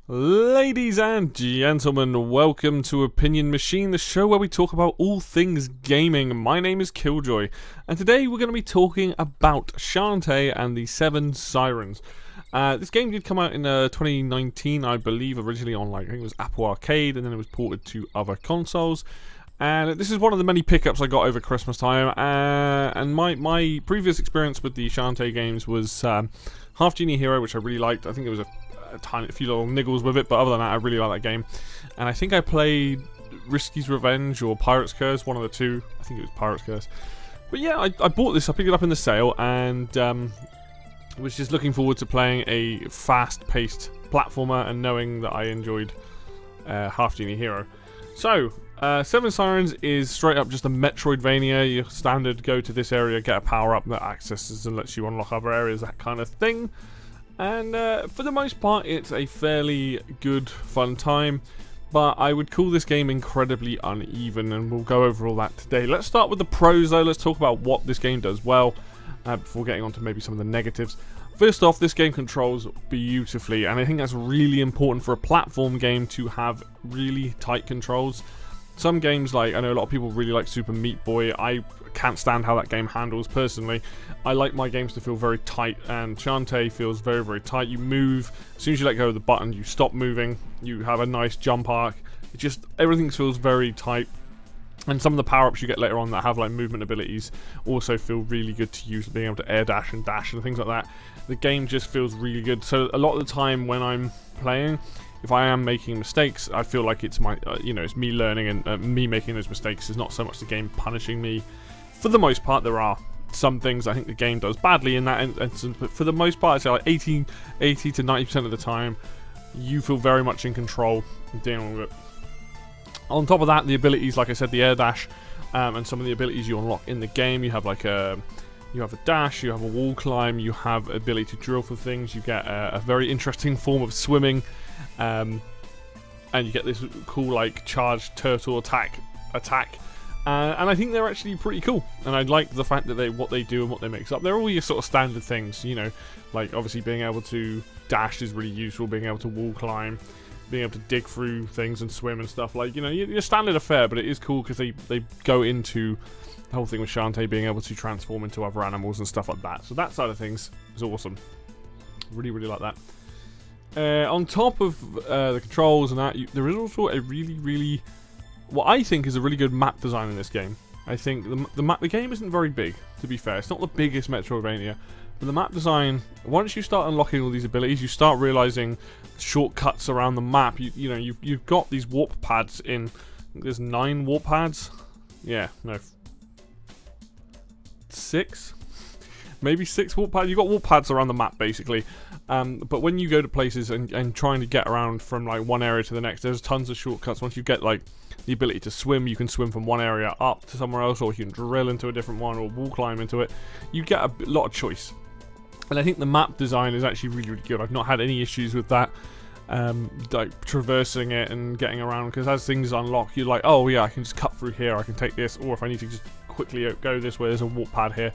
Ladies and gentlemen, welcome to Opinion Machine, the show where we talk about all things gaming. My name is Killjoy, and today we're going to be talking about Shantae and the Sirens. This game did come out in 2019, I believe, originally on I think it was Apple Arcade, and then it was ported to other consoles. And this is one of the many pickups I got over Christmas time. And my previous experience with the Shantae games was Half Genie Hero, which I really liked. I think it was a few little niggles with it, but other than that, I really like that game. And I think I played Risky's Revenge or Pirate's Curse, one of the two. I think it was Pirate's Curse. But yeah, I bought this. I picked it up in the sale, and was just looking forward to playing a fast-paced platformer and knowing that I enjoyed Half Genie Hero. So, Seven Sirens is straight up just a Metroidvania. Your standard go to this area, get a power-up that accesses and lets you unlock other areas, that kind of thing. And for the most part, it's a fairly good, fun time. But I would call this game incredibly uneven, and we'll go over all that today. Let's start with the pros, though. Let's talk about what this game does well, before getting on to maybe some of the negatives. First off, this game controls beautifully, and I think that's really important for a platform game to have really tight controls. Some games, like, I know a lot of people really like Super Meat Boy. I can't stand how that game handles personally. I like my games to feel very tight, and Shantae feels very, very tight. You move, as soon as you let go of the button, you stop moving. You have a nice jump arc. It just, everything feels very tight. And some of the power-ups you get later on that have like movement abilities also feel really good to use, being able to air dash and things like that. The game just feels really good. So a lot of the time when I'm playing, if I am making mistakes, I feel like it's my, it's me learning, and me making those mistakes is not so much the game punishing me. For the most part, there are some things I think the game does badly in that instance, but for the most part, I'd say like 80 to 90% of the time, you feel very much in control and dealing with it. On top of that, the abilities, like I said, the air dash, and some of the abilities you unlock in the game, you have like you have a dash, you have a wall climb, you have ability to drill for things, you get a very interesting form of swimming, and you get this cool like charged turtle attack, and I think they're actually pretty cool, and I like the fact that what they do and what they mix up. They're all your sort of standard things, like obviously being able to dash is really useful, being able to wall climb, being able to dig through things and swim and stuff, like, your standard affair, but it is cool because they go into the whole thing with Shantae being able to transform into other animals and stuff like that. So that side of things is awesome. Really, really like that. On top of the controls and that, there is also a really, what I think is a really good map design in this game. I think the game isn't very big, to be fair. It's not the biggest Metroidvania, but the map design, once you start unlocking all these abilities, you start realizing shortcuts around the map. You've got these warp pads in. I think there's 9 warp pads. Yeah, no, 6, maybe 6 warp pads. You've got warp pads around the map basically. But when you go to places and trying to get around from like one area to the next, there's tons of shortcuts. Once you get like the ability to swim, you can swim from one area up to somewhere else, or you can drill into a different one, or wall climb into it. You get a lot of choice. And I think the map design is actually really, really good. I've not had any issues with that, like traversing it and getting around, because as things unlock, you're like, oh yeah, I can just cut through here, I can take this, or if I need to just quickly go this way, there's a warp pad here.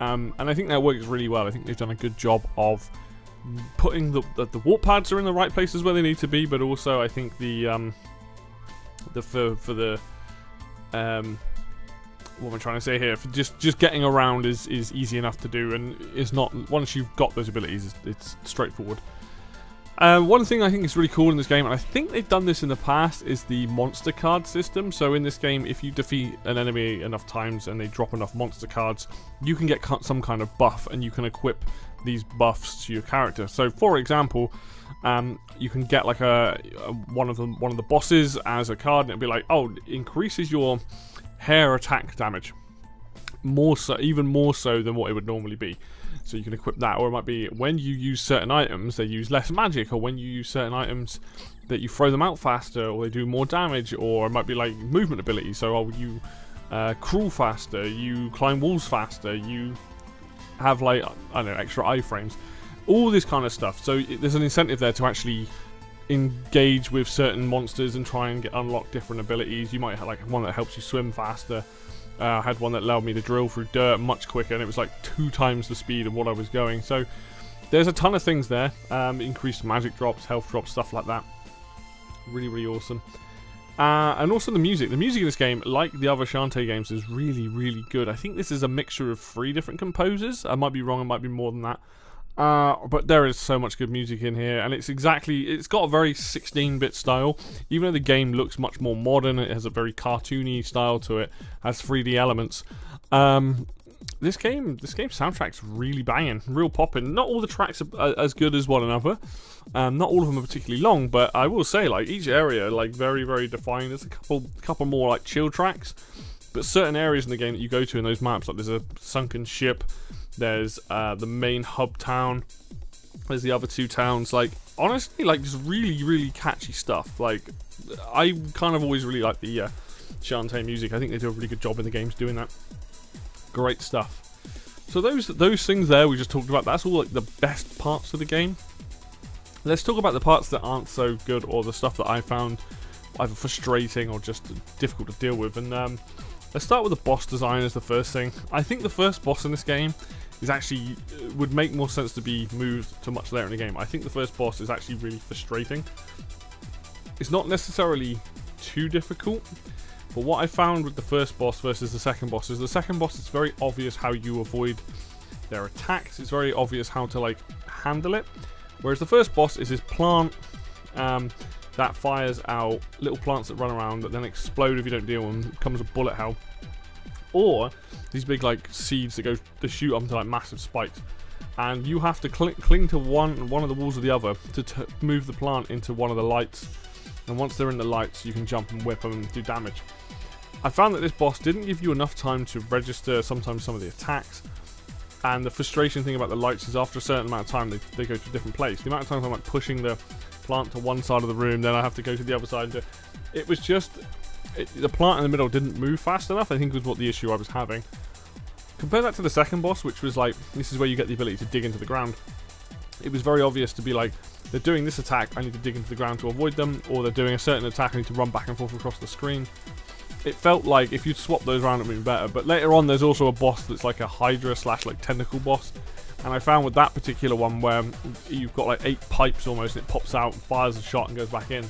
And I think that works really well. I think they've done a good job of putting the warp pads are in the right places where they need to be, but also I think what am I trying to say here? For just getting around is easy enough to do, and it's not, once you've got those abilities, it's straightforward. One thing I think is really cool in this game, and I think they've done this in the past, is the monster card system. So in this game, if you defeat an enemy enough times and they drop enough monster cards, you can get some kind of buff, and you can equip these buffs to your character. So for example, you can get like one of the bosses as a card, and it'll be like, oh, it increases your hair attack damage even more so than what it would normally be. So you can equip that, or it might be when you use certain items, they use less magic, or when you use certain items that you throw them out faster, or they do more damage, or it might be like movement ability. So you crawl faster, you climb walls faster, you have like, I don't know, extra iframes, all this kind of stuff. So there's an incentive there to actually engage with certain monsters and try and unlock different abilities. You might have like one that helps you swim faster, I had one that allowed me to drill through dirt much quicker, and it was like 2 times the speed of what I was going. So there's a ton of things there. Increased magic drops, health drops, stuff like that. Really, really awesome. And also the music. The music in this game, like the other Shantae games, is really, really good. I think this is a mixture of 3 different composers. I might be wrong, it might be more than that. But there is so much good music in here, and it's got a very 16-bit style. Even though the game looks much more modern, it has a very cartoony style to it, has 3D elements. This game's soundtrack's really banging, real popping. Not all the tracks are as good as one another. Not all of them are particularly long, but I will say, like, each area, like, very, very defined. There's a couple more, like, chill tracks, but certain areas in the game that you go to in those maps, like, there's a sunken ship, there's the main hub town, there's the other 2 towns. Like, honestly, like, just really, really catchy stuff. Like, I kind of always really like the Shantae music. I think they do a really good job in the games doing that. Great stuff. So those things there we just talked about, that's all like the best parts of the game. Let's talk about the parts that aren't so good, or the stuff that I found either frustrating or just difficult to deal with. And let's start with the boss design as the first thing. I think the first boss in this game is actually would make more sense to be moved to much later in the game. I think the first boss is actually really frustrating. It's not necessarily too difficult, but what I found with the first boss versus the second boss is it's very obvious how you avoid their attacks. It's very obvious how to, like, handle it. Whereas the first boss is this plant that fires out little plants that run around that then explode if you don't deal with them. It becomes a bullet hell. Or these big, like, seeds that shoot up into, like, massive spikes. And you have to cling to one of the walls of the other to move the plant into one of the lights. And once they're in the lights, you can jump and whip them and do damage. I found that this boss didn't give you enough time to register sometimes some of the attacks. And the frustration thing about the lights is after a certain amount of time, they go to a different place. The amount of times I'm, like, pushing the plant to one side of the room, then I have to go to the other side. It was just... the plant in the middle didn't move fast enough, I think was what the issue I was having. Compare that to the second boss, which was like, this is where you get the ability to dig into the ground. It was very obvious to be like, they're doing this attack, I need to dig into the ground to avoid them, or they're doing a certain attack, I need to run back and forth across the screen. It felt like if you'd swap those around it would be better, but later on there's also a boss that's like a Hydra / like tentacle boss, and I found with that particular one where you've got like 8 pipes almost, and it pops out, fires a shot and goes back in.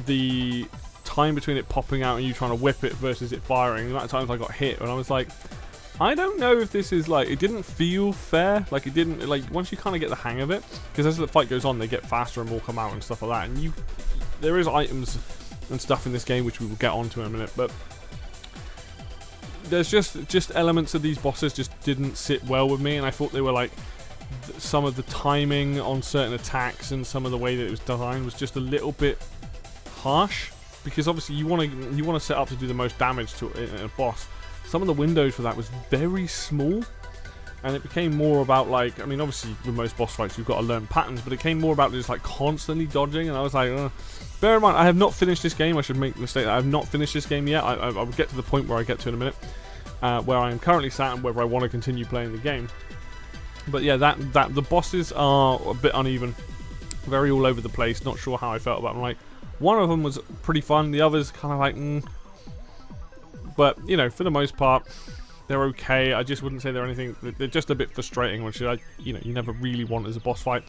The time between it popping out and you trying to whip it versus it firing, the amount of times I got hit, and I was like, I don't know if this is like, it didn't feel fair, like it didn't, like once you kind of get the hang of it, because as the fight goes on they get faster and more come out and stuff like that, and there is items and stuff in this game which we will get onto in a minute, but there's just elements of these bosses just didn't sit well with me, and I thought they were like, some of the timing on certain attacks and some of the way that it was designed was just a little bit harsh, because obviously you want to set up to do the most damage to a boss. Some of the windows for that was very small, and it became more about like, I mean obviously with most boss fights you've got to learn patterns, but it came more about just like constantly dodging, and I was like, bear in mind I have not finished this game, I should make the mistake that I have not finished this game yet. I will get to the point where I get to in a minute, where I am currently sat and whether I want to continue playing the game. But yeah, that the bosses are a bit uneven, very all over the place, not sure how I felt about them. Like, one of them was pretty fun, the others kind of like, But, you know, for the most part, they're okay. I just wouldn't say they're anything, they're just a bit frustrating, which you never really want as a boss fight.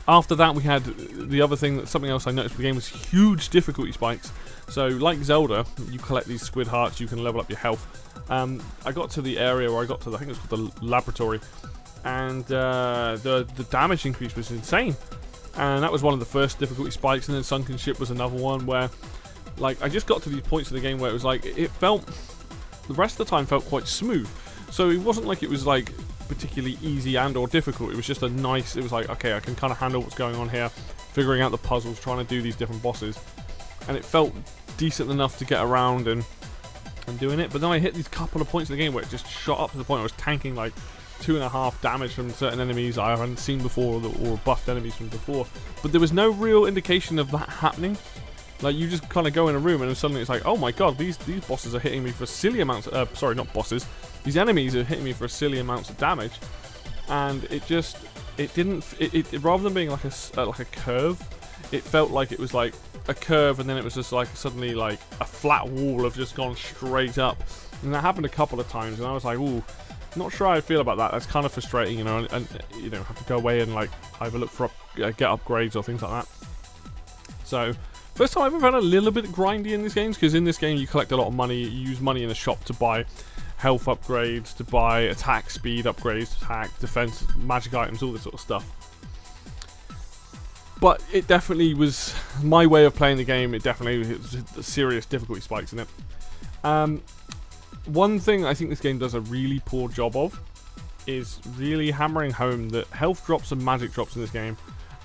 After that, we had the other thing, something else I noticed with the game was huge difficulty spikes. So, like Zelda, you collect these squid hearts, you can level up your health. I got to the area where I got to, I think it was called the laboratory, and the damage increase was insane. And that was one of the first difficulty spikes, and then Sunken Ship was another one where, like, I just got to these points of the game where it was like, it felt, the rest of the time felt quite smooth. So it wasn't like it was like particularly easy and or difficult, it was just a nice, it was like, okay, I can kind of handle what's going on here, figuring out the puzzles, trying to do these different bosses. And it felt decent enough to get around and doing it. But then I hit these couple of points in the game where it just shot up to the point where I was tanking like 2.5 damage from certain enemies I haven't seen before, or buffed enemies from before. But there was no real indication of that happening. Like, you just kind of go in a room and then suddenly it's like, oh my god, these bosses are hitting me for silly amounts of, sorry, not bosses, these enemies are hitting me for silly amounts of damage. And it just, it didn't, rather than being like a curve, it felt like it was like a curve, and then it was just like suddenly like a flat wall of just gone straight up. And that happened a couple of times, and I was like, ooh, not sure how I feel about that. That's kind of frustrating, you know, and you know, have to go away and like either look for get upgrades or things like that. So first time I've ever had a little bit grindy in these games, because in this game you collect a lot of money, you use money in the shop to buy health upgrades, to buy attack speed upgrades, attack, defense, magic items, all this sort of stuff. But it definitely was my way of playing the game. It was serious difficulty spikes in it. One thing I think this game does a really poor job of is really hammering home that health drops and magic drops in this game.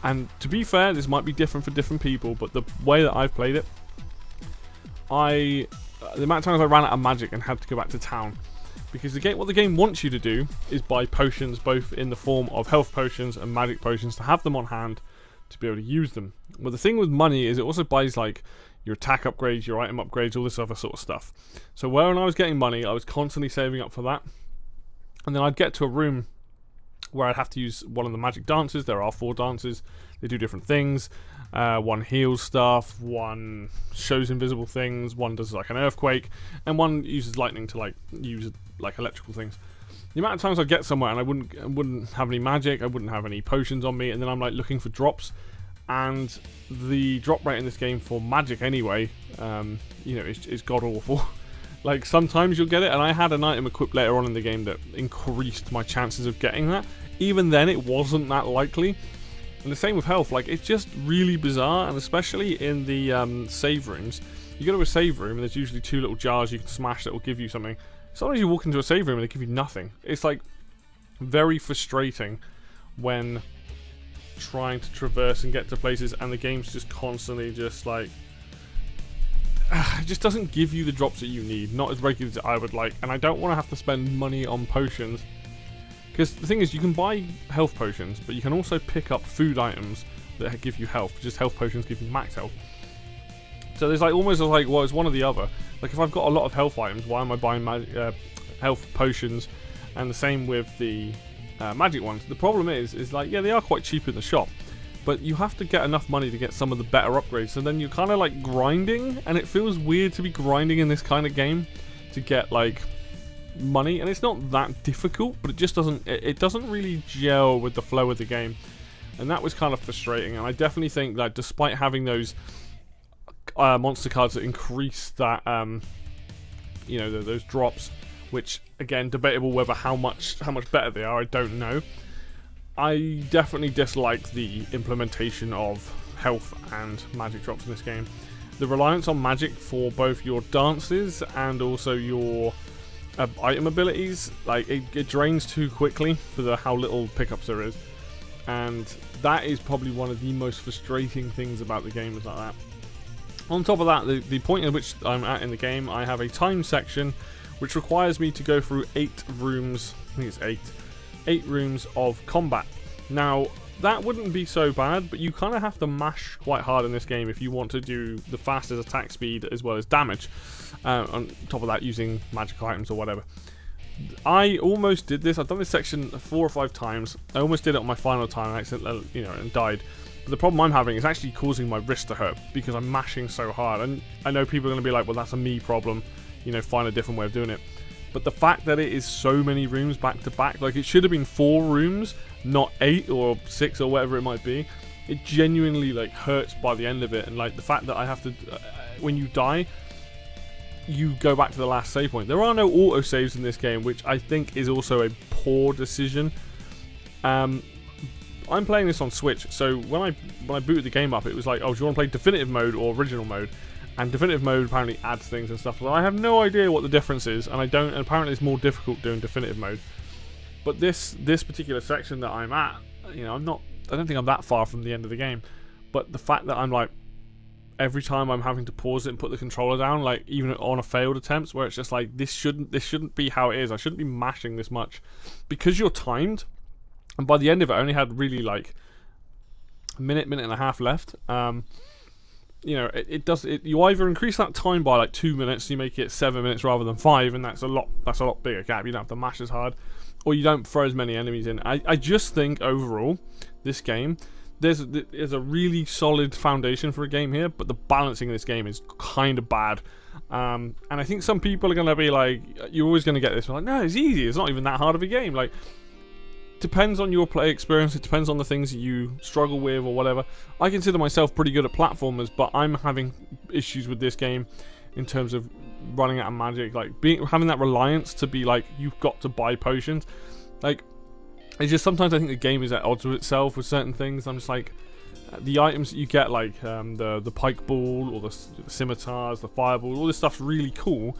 And to be fair, this might be different for different people, but the way that I've played it, the amount of times I ran out of magic and had to go back to town. Because what the game wants you to do is buy potions, both in the form of health potions and magic potions, to have them on hand to be able to use them. Well, the thing with money is it also buys like your attack upgrades, your item upgrades, all this other sort of stuff. So when I was getting money, I was constantly saving up for that. And then I'd get to a room where I'd have to use one of the magic dances. There are 4 dances. They do different things. One heals stuff, one shows invisible things, one does like an earthquake, and one uses lightning to like use like electrical things. The amount of times I'd get somewhere and I wouldn't have any magic, I wouldn't have any potions on me, and then I'm like looking for drops. And the drop rate in this game for magic anyway, you know, is god awful. Like sometimes you'll get it, and I had an item equipped later on in the game that increased my chances of getting that. Even then, it wasn't that likely. And the same with health. Like, it's just really bizarre, and especially in the save rooms. You go to a save room, and there's usually 2 little jars you can smash that will give you something. Sometimes you walk into a save room and they give you nothing. It's like very frustrating when trying to traverse and get to places, and the game's just constantly just like it just doesn't give you the drops that you need, not as regularly as I would like. And I don't want to have to spend money on potions, because the thing is, you can buy health potions, but you can also pick up food items that give you health. Just health potions give you max health. So there's like almost like, well, it's one or the other. Like if I've got a lot of health items, why am I buying health potions? And the same with the magic ones. The problem is like, yeah, they are quite cheap in the shop, but you have to get enough money to get some of the better upgrades. So then you're kind of like grinding, and it feels weird to be grinding in this kind of game to get like money. And it's not that difficult, but it just doesn't really gel with the flow of the game, and that was kind of frustrating. And I definitely think that despite having those monster cards that increase that you know, those drops, which again, debatable whether how much better they are, I don't know. I definitely dislike the implementation of health and magic drops in this game. The reliance on magic for both your dances and also your item abilities, like it drains too quickly for how little pickups there is, and that is probably one of the most frustrating things about the game, is like that. On top of that, the point at which I'm at in the game, I have a time section which requires me to go through 8 rooms, I think it's 8 rooms of combat. Now, that wouldn't be so bad, but you kind of have to mash quite hard in this game if you want to do the fastest attack speed as well as damage. On top of that, using magic items or whatever. I almost did this. I've done this section 4 or 5 times. I almost did it on my final time, and accidentally, you know, and died. But the problem I'm having is actually causing my wrist to hurt because I'm mashing so hard. And I know people are going to be like, well, that's a me problem. You know, find a different way of doing it. But the fact that it is so many rooms back to back, like it should have been 4 rooms, not 8 or 6 or whatever it might be. It genuinely like hurts by the end of it. And like the fact that I have to, when you die, you go back to the last save point. There are no autosaves in this game, which I think is also a poor decision. I'm playing this on Switch, so when I booted the game up, it was like, oh, do you want to play definitive mode or original mode? And definitive mode apparently adds things and stuff. Well, I have no idea what the difference is, and and apparently it's more difficult doing definitive mode. But this particular section that I'm at, you know, I don't think I'm that far from the end of the game. But the fact that I'm like, every time I'm having to pause it and put the controller down, like even on a failed attempt, where it's just like, this shouldn't be how it is. I shouldn't be mashing this much, because you're timed. And by the end of it, I only had really like a minute and a half left. You know, you either increase that time by like 2 minutes, so you make it 7 minutes rather than 5, and that's a lot bigger gap. You don't have to mash as hard, or you don't throw as many enemies in. I just think overall, this game, there's a really solid foundation for a game here, but the balancing in this game is kind of bad. And I think some people are going to be like, you're always going to get this, like, no, it's easy, it's not even that hard of a game. Like, depends on your play experience, it depends on the things that you struggle with or whatever. I consider myself pretty good at platformers, but I'm having issues with this game in terms of running out of magic, like having that reliance to be like, you've got to buy potions. Like, it's just sometimes I think the game is at odds with itself with certain things. I'm just like, the items that you get, like the pike ball or the scimitars, the fireball, all this stuff's really cool,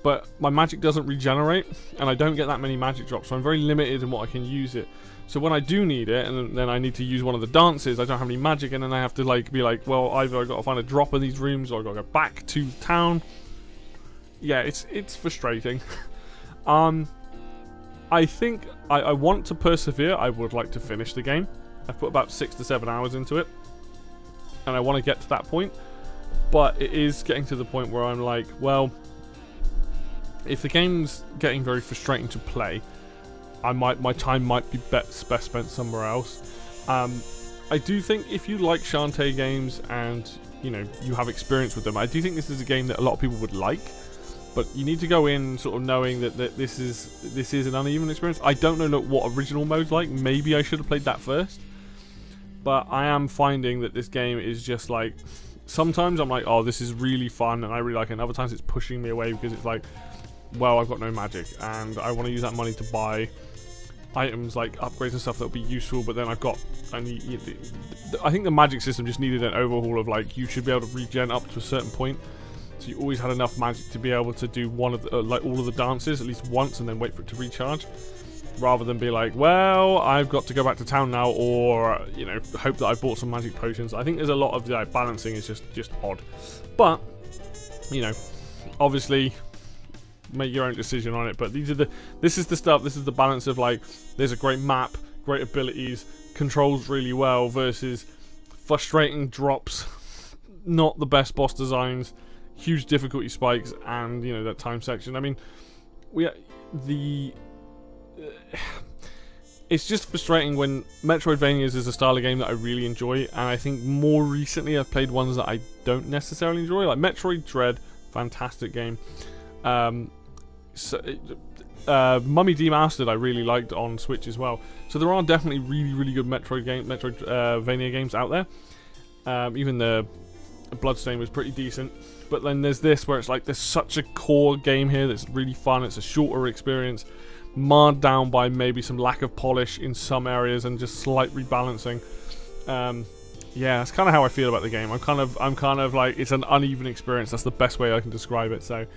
but my magic doesn't regenerate, and I don't get that many magic drops, so I'm very limited in what I can use it. So when I do need it, and then I need to use one of the dances, I don't have any magic, and then I have to like be like, well, either I've got to find a drop in these rooms, or I've got to go back to town. Yeah, it's frustrating. I think I want to persevere. I would like to finish the game. I've put about 6 to 7 hours into it, and I want to get to that point, but it is getting to the point where I'm like, well, if the game's getting very frustrating to play, my time might be best spent somewhere else. I do think if you like Shantae games and you know you have experience with them, I do think this is a game that a lot of people would like. But you need to go in sort of knowing that this is an uneven experience. I don't know what original mode's like. Maybe I should have played that first. But I am finding that this game is just like, sometimes I'm like, oh, this is really fun and I really like it. And other times it's pushing me away because it's like, well, I've got no magic and I want to use that money to buy items like upgrades and stuff that will be useful. But then I think the magic system just needed an overhaul of like, you should be able to regen up to a certain point. So you always had enough magic to be able to do one of the, like all of the dances at least once and then wait for it to recharge, rather than be like, well, I've got to go back to town now, or you know, hope that I bought some magic potions. I think there's a lot of balancing is just odd, but you know, obviously make your own decision on it. But this is the stuff. This is the balance of like, there's a great map, great abilities, controls really well versus frustrating drops, not the best boss designs, huge difficulty spikes, and you know that time section. I mean, it's just frustrating when Metroidvanias is a style of game that I really enjoy, and I think more recently I've played ones that I don't necessarily enjoy, like Metroid Dread, fantastic game. Mummy Demastered I really liked on Switch as well. So there are definitely really good Metroidvania games out there. Even the Bloodstain was pretty decent. But then there's this where it's like there's such a core game here that's really fun. It's a shorter experience, marred down by maybe some lack of polish in some areas and just slight rebalancing. Yeah, that's kind of how I feel about the game. I'm kind of like, it's an uneven experience. That's the best way I can describe it. So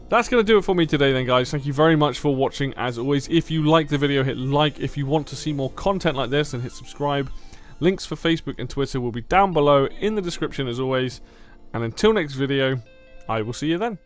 that's going to do it for me today then, guys. Thank you very much for watching. As always, if you like the video, hit like. If you want to see more content like this, then hit subscribe. Links for Facebook and Twitter will be down below in the description as always. And until next video, I will see you then.